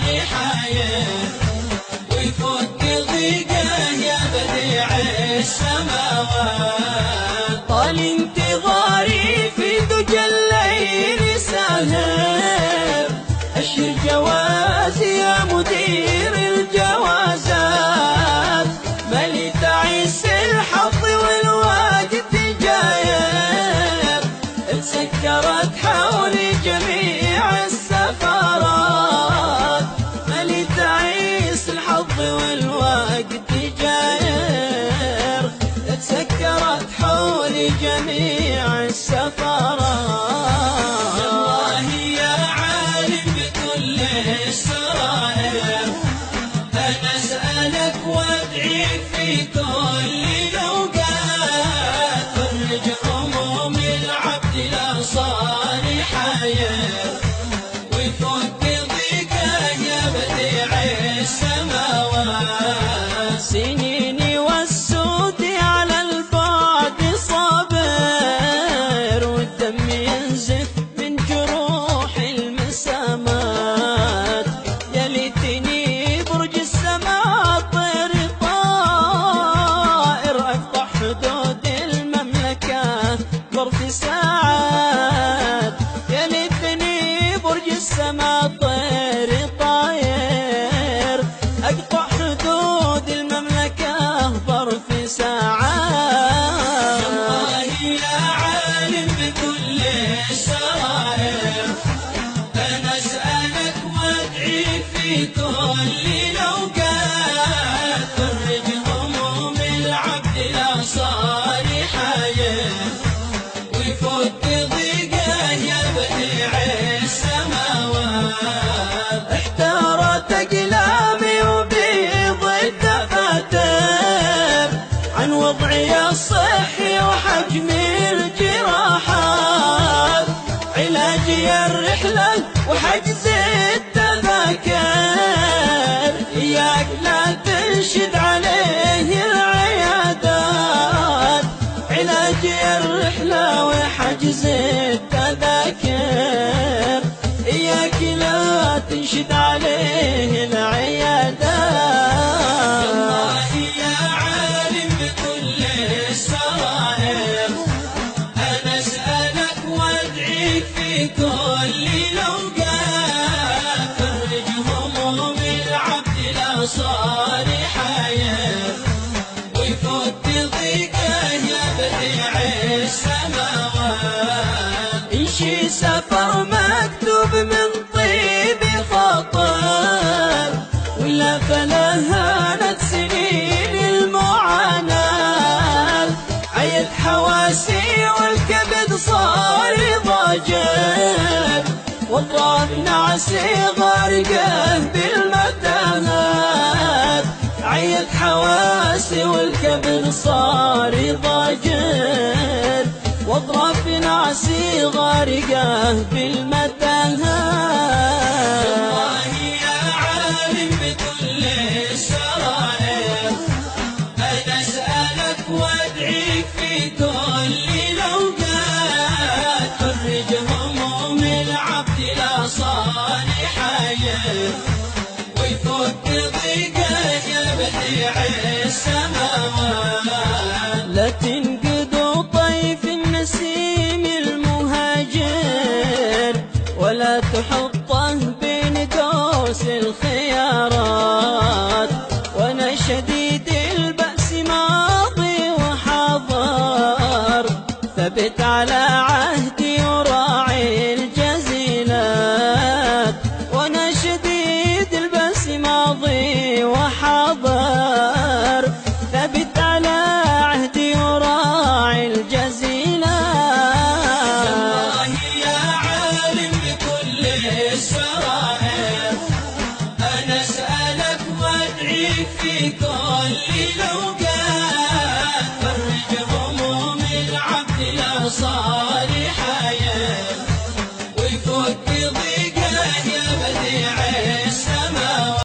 صالحايه ويفك ضيقه يا بديع السماوات. طال انتظاري في دجى الليل ساهر أشهر جوازي يا مدير الجوازات. ملي تعيس الحظ والوقت جاير تسكرت حولي جميع السفرات. ملي تعيس الحظ والوقت جاير تسكرت حولي جميع السفرات. والله يا عالم بكل السرائر أنا أسألك وأدعيك في كل الأوقات. فرج هموم العبد لا صالحايه ويفك ضيقه يا بديع السماوات. سنيني والسود على البعد صابر والدم ينزف من جروح المسامات. يا ليتني برج السماء طير طائر أقطع حدود المملكة ظرف ساعات. يا ليتني برج السماء طير طاير أقطع حدود المملكة ظرف ساعات. والله يا عالم بكل السرائر أنا أسألك وأدعيك في كل الأوقات. فرج هموم العبد لا صالحايه ويفك ضيقه يا بديع السماوات. احتارت أقلامي وبيض الدفاتر عن وضعي الصحي وحجم الجراحات. علاجي الرحلة وحجز التذاكر إياك لا تنشد عليه العيادات. علاجي الرحلة وحجز التذاكر إياك لا تنشد عليه العيادات. والله يا عالم بكل السرائر أنا أسألك وأدعيك في كل الأوقات. فرج هموم العبد لا صالحايه ويفك ضيقه يا بديع السماوات. إنشي سفر مكتوب من طيب خاطر ولا فلا هانت سنين المعاناة. عيت حواسي والكبد صار ضاجر والطاف نعسي غارقه بالمتاهات. عيت حواسي والكبد صار ضاجر واطراف نعسي غارقه بالمتاهات. والله يا عالم بكل السرائر أنا أسألك وأدعيك في كل الأوقات. فرج هموم العبد لا صالحايه ويفك ضيقه يا بديع السماوات. لا تنقضوا طيف النسيم المهاجر ولا تحطه بين قوس الخيارات. وانا شديد البأس ماضي وحاضر ثبت على عهدي وراعي الجزيلات. وانا شديد البأس ماضي وحاضر ثبت على عهدي وراعي الجزيلات. والله يا عالم بكل السرائر أنا أسألك وأدعيك في كل لو